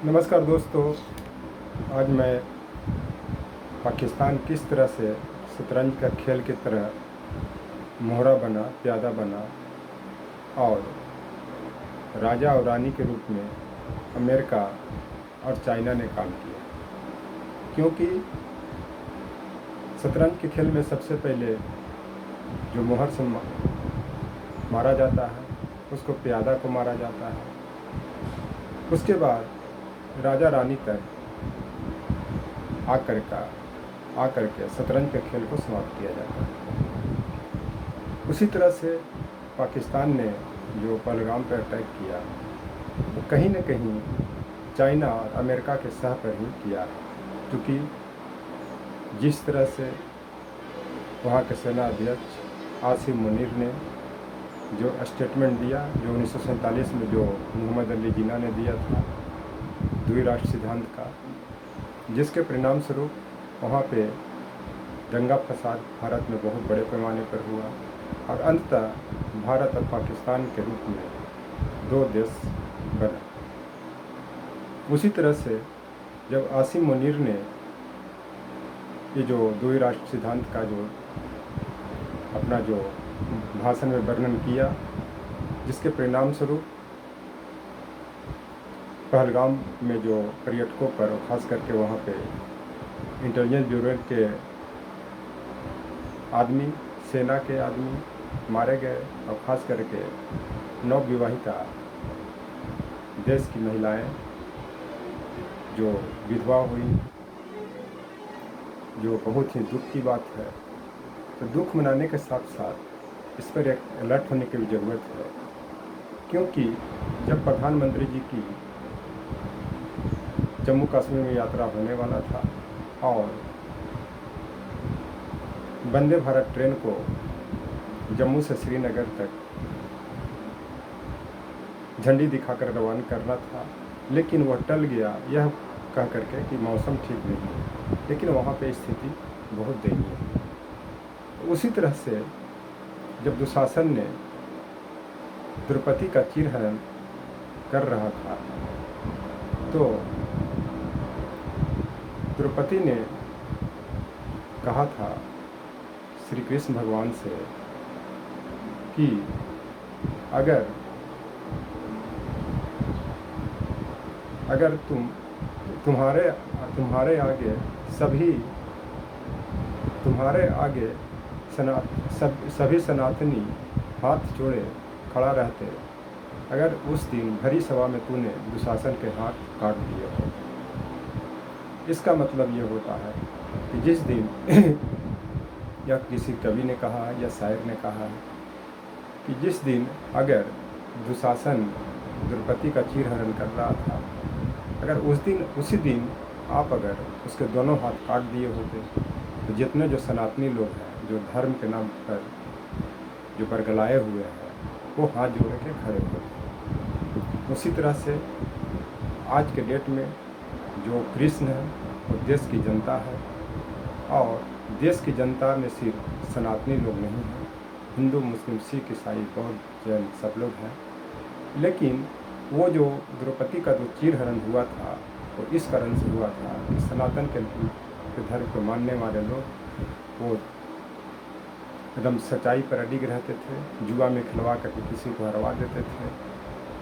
नमस्कार दोस्तों। आज मैं पाकिस्तान किस तरह से शतरंज का खेल की तरह मोहरा बना, प्यादा बना और राजा और रानी के रूप में अमेरिका और चाइना ने काम किया। क्योंकि शतरंज के खेल में सबसे पहले जो मोहर से मारा जाता है उसको प्यादा को मारा जाता है। उसके बाद राजा रानी तक आकर के शतरंज के खेल को समाप्त किया जाता है। उसी तरह से पाकिस्तान ने जो पहलगाम पर अटैक किया वो कहीं न कहीं चाइना और अमेरिका के सह पर ही किया है। क्योंकि जिस तरह से वहाँ के सेना अध्यक्ष आसिम मुनीर ने जो स्टेटमेंट दिया, जो 1947 में जो मोहम्मद अली जिन्ना ने दिया था द्विराष्ट्र सिद्धांत का, जिसके परिणाम स्वरूप वहाँ पे दंगा फसाद भारत में बहुत बड़े पैमाने पर हुआ और अंततः भारत और पाकिस्तान के रूप में दो देश बना। उसी तरह से जब आसिम मुनीर ने ये जो द्विराष्ट्र सिद्धांत का जो अपना जो भाषण में वर्णन किया, जिसके परिणाम स्वरूप पहलगाम में जो पर्यटकों पर, खास करके वहाँ पे इंटेलिजेंस ब्यूरो के आदमी, सेना के आदमी मारे गए और ख़ास करके नवविवाहिता देश की महिलाएं जो विधवा हुई, जो बहुत ही दुख की बात है। तो दुख मनाने के साथ साथ इस पर एक अलर्ट होने की भी ज़रूरत है। क्योंकि जब प्रधानमंत्री जी की जम्मू कश्मीर में यात्रा होने वाला था और वंदे भारत ट्रेन को जम्मू से श्रीनगर तक झंडी दिखाकर रवाना करना था, लेकिन वह टल गया यह कह करके कि मौसम ठीक नहीं है। लेकिन वहाँ पे स्थिति बहुत दयनीय है। उसी तरह से जब दुशासन ने द्रौपदी का चीरहरण कर रहा था तो द्रौपदी ने कहा था श्री कृष्ण भगवान से कि अगर तुम्हारे आगे सभी सनातनी हाथ जोड़े खड़ा रहते, अगर उस दिन भरी सभा में तूने दुशासन के हाथ काट दिए हो। इसका मतलब ये होता है कि जिस दिन या किसी कवि ने कहा या शायर ने कहा कि जिस दिन अगर दुशासन द्रौपदी का चीरहरण कर रहा था, अगर उसी दिन आप अगर उसके दोनों हाथ काट दिए होते तो जितने जो सनातनी लोग हैं, जो धर्म के नाम पर जो बरगलाए हुए हैं, वो हाथ जोड़ के खड़े होते। उसी तरह से आज के डेट में जो कृष्ण है वो देश की जनता है और देश की जनता में सिर्फ सनातनी लोग नहीं हैं, हिंदू, मुस्लिम, सिख, ईसाई, बौद्ध, जैन सब लोग हैं। लेकिन वो जो द्रौपदी का जो चीरहरण हुआ था वो इस कारण से हुआ था कि सनातन के धर्म को मानने वाले लोग वो एकदम सच्चाई पर अडिग रहते थे, जुआ में खिलवा करके किसी को हरवा देते थे,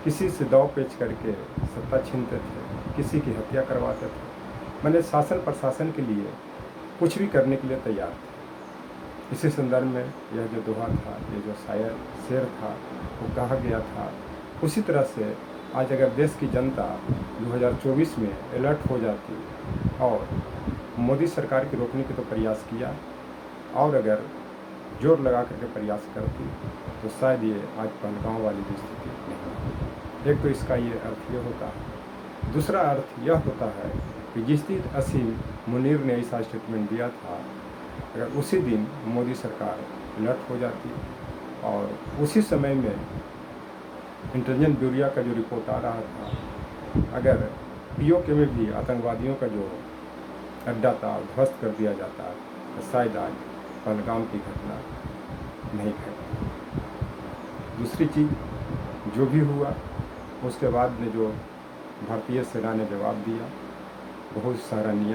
किसी से दाव पेच करके सत्ता छीनते थे, किसी की हत्या करवाते थे। मैंने शासन प्रशासन के लिए कुछ भी करने के लिए तैयार थे। इसी संदर्भ में यह जो दोहा था, ये जो शेर था, वो कहा गया था। उसी तरह से आज अगर देश की जनता 2024 में अलर्ट हो जाती और मोदी सरकार की रोकने के तो प्रयास किया और अगर जोर लगा करके प्रयास करती तो शायद ये आज पहलगाम वाली भी स्थिति नहीं होती। एक तो इसका ये अर्थ ये होता है। दूसरा अर्थ यह होता है कि जिस दिन आसिम मुनीर ने ऐसा स्टेटमेंट दिया था, अगर उसी दिन मोदी सरकार अलर्ट हो जाती और उसी समय में इंटेलिजेंस ब्यूरो का जो रिपोर्ट आ रहा था, अगर पीओके में भी आतंकवादियों का जो अड्डा था ध्वस्त कर दिया जाता तो शायद आज पहलगाम की घटना नहीं घटी। दूसरी चीज़ जो भी हुआ उसके बाद में जो भारतीय सेना ने जवाब दिया, बहुत सराहनीय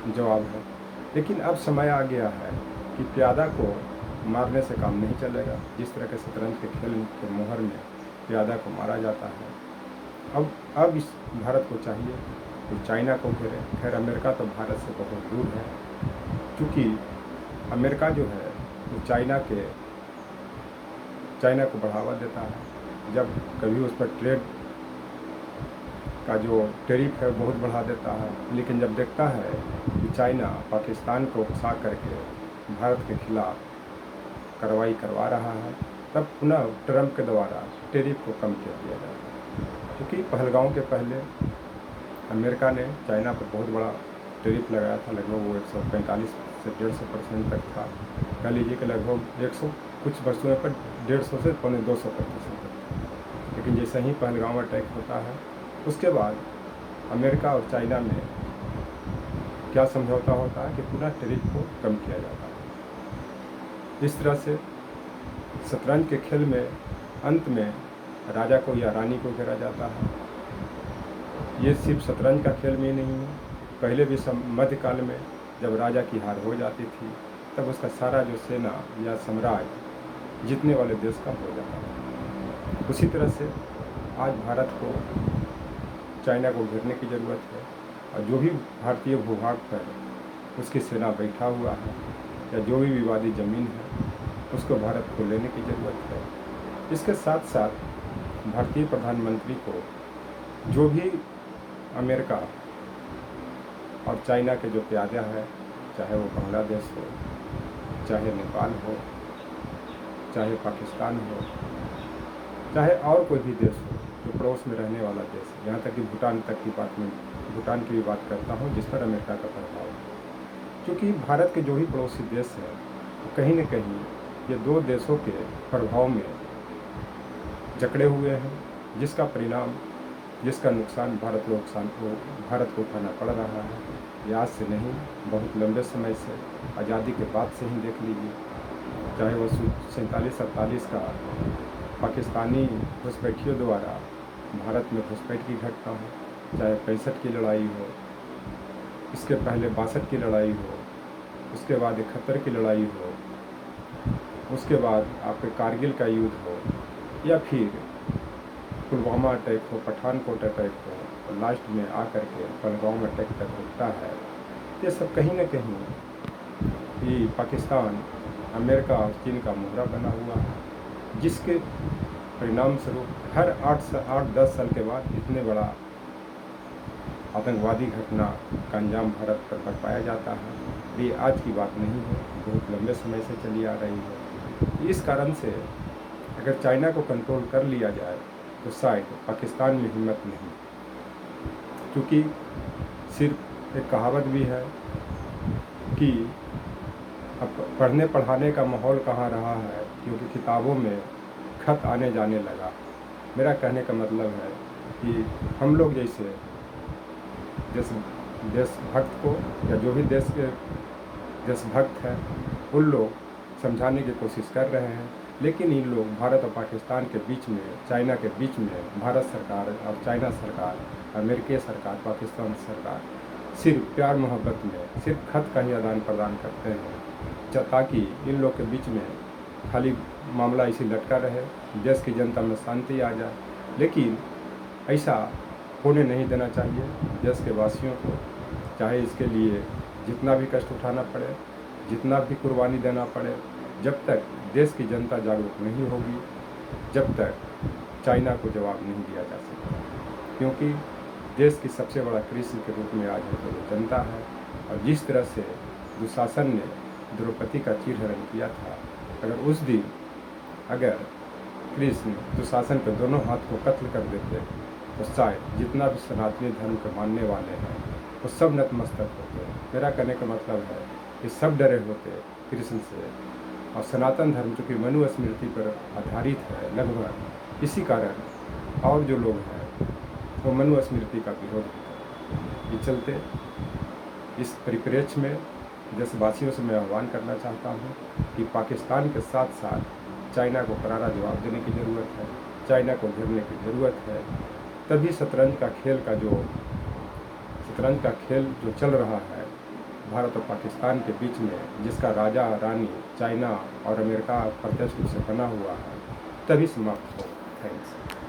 जवाब है। लेकिन अब समय आ गया है कि प्यादा को मारने से काम नहीं चलेगा। जिस तरह के शतरंज के खेल के मोहर में प्यादा को मारा जाता है, अब इस भारत को चाहिए तो चाइना को घेरे। खैर अमेरिका तो भारत से बहुत दूर है, क्योंकि अमेरिका जो है वो चाइना को बढ़ावा देता है। जब कभी उस पर ट्रेड का जो टैरिफ है बहुत बढ़ा देता है, लेकिन जब देखता है कि चाइना पाकिस्तान को उकसा करके भारत के खिलाफ कार्रवाई करवा रहा है, तब पुनः ट्रंप के द्वारा टैरिफ को कम कर दिया जाता है। क्योंकि पहलगांव के पहले अमेरिका ने चाइना पर बहुत बड़ा टैरिफ लगाया था, लगभग वो 145 से 150% तक था। कह लीजिए कि लगभग 100 कुछ वस्तुओं पर 150 से 200% तक। लेकिन जैसे ही पहलगांव अटैक होता है, उसके बाद अमेरिका और चाइना में क्या समझौता होता है कि पुनः टैरिफ को कम किया जाता है। इस तरह से शतरंज के खेल में अंत में राजा को या रानी को घेरा जाता है। ये सिर्फ शतरंज का खेल में ही नहीं है, पहले भी मध्यकाल में जब राजा की हार हो जाती थी, तब उसका सारा जो सेना या साम्राज्य जीतने वाले देश का हो जाता था। उसी तरह से आज भारत को चाइना को घेरने की ज़रूरत है, और जो भी भारतीय भूभाग पर उसकी सेना बैठा हुआ है या जो भी विवादित ज़मीन है, उसको भारत को लेने की ज़रूरत है। इसके साथ साथ भारतीय प्रधानमंत्री को जो भी अमेरिका और चाइना के जो प्यादा है, चाहे वो बांग्लादेश हो, चाहे नेपाल हो, चाहे पाकिस्तान हो, चाहे और कोई भी देश हो जो पड़ोस में रहने वाला देश है, यहाँ तक कि भूटान तक की बात में भूटान की भी बात करता हूँ, जिस पर अमेरिका का प्रभाव है। क्योंकि भारत के जो भी पड़ोसी देश हैं, कहीं न कहीं ये दो देशों के प्रभाव में जकड़े हुए हैं, जिसका परिणाम, जिसका नुकसान भारत को उठाना पड़ रहा है। ये आज से नहीं, बहुत लंबे समय से, आज़ादी के बाद से ही देख लीजिए, चाहे वो 47-48 का पाकिस्तानी घुसपैठियों द्वारा भारत में घुसपैठ की घटना हो, चाहे 65 की लड़ाई हो, इसके पहले 62 की लड़ाई हो, उसके बाद 71 की लड़ाई हो, उसके बाद आपके कारगिल का युद्ध हो, या फिर पुलवामा अटैक हो, पठानकोट अटैक हो, और लास्ट में आकर के पहलगाम अटैक तक रुकता है। ये सब कहीं न कहीं ये पाकिस्तान, अमेरिका और चीन का मुहरा बना हुआ है, जिसके परिणाम स्वरूप हर 8-10 साल के बाद इतने बड़ा आतंकवादी घटना का अंजाम भारत पर बरपाया जाता है। ये आज की बात नहीं है, बहुत लंबे समय से चली आ रही है। इस कारण से अगर चाइना को कंट्रोल कर लिया जाए तो शायद पाकिस्तान में हिम्मत नहीं, क्योंकि सिर्फ एक कहावत भी है कि अब पढ़ने पढ़ाने का माहौल कहाँ रहा है, क्योंकि किताबों में खत आने जाने लगा। मेरा कहने का मतलब है कि हम लोग जैसे देशभक्त को, या जो भी देश के देशभक्त हैं, उन लोग समझाने की कोशिश कर रहे हैं, लेकिन इन लोग भारत और पाकिस्तान के बीच में, चाइना के बीच में भारत सरकार और चाइना सरकार, अमेरिकी सरकार, पाकिस्तान सरकार सिर्फ प्यार मोहब्बत में सिर्फ खत का ही आदान प्रदान करते हैं, ताकि इन लोग के बीच में खाली मामला इसी लटका रहे, देश की जनता में शांति आ जाए। लेकिन ऐसा होने नहीं देना चाहिए देश के वासियों को, चाहे इसके लिए जितना भी कष्ट उठाना पड़े, जितना भी कुर्बानी देना पड़े, जब तक देश की जनता जागरूक नहीं होगी, जब तक चाइना को जवाब नहीं दिया जा सकता। क्योंकि देश की सबसे बड़ा कृष्ण के रूप में आज है तो वो जनता है। और जिस तरह से दुशासन ने द्रौपदी का चीरहरण किया था, अगर कृष्ण दुशासन के दोनों हाथ को कत्ल कर देते, तो शायद जितना भी सनातनी धर्म के मानने वाले हैं वो सब नतमस्तक होते। मेरा कहने का मतलब है कि सब डरे होते कृष्ण से, और सनातन धर्म चूँकि मनु स्मृति पर आधारित है लगभग, इसी कारण और जो लोग हैं वो मनु स्मृति का विरोध करते। इस चलते इस परिप्रेक्ष्य में देशवासियों से मैं आह्वान करना चाहता हूँ कि पाकिस्तान के साथ साथ चाइना को करारा जवाब देने की ज़रूरत है, चाइना को घेरने की ज़रूरत है। तभी शतरंज का खेल जो चल रहा है भारत और पाकिस्तान के बीच में, जिसका राजा रानी चाइना और अमेरिका प्रत्यक्ष रूप से बना हुआ है, तभी समाप्त हो। थैंक्स।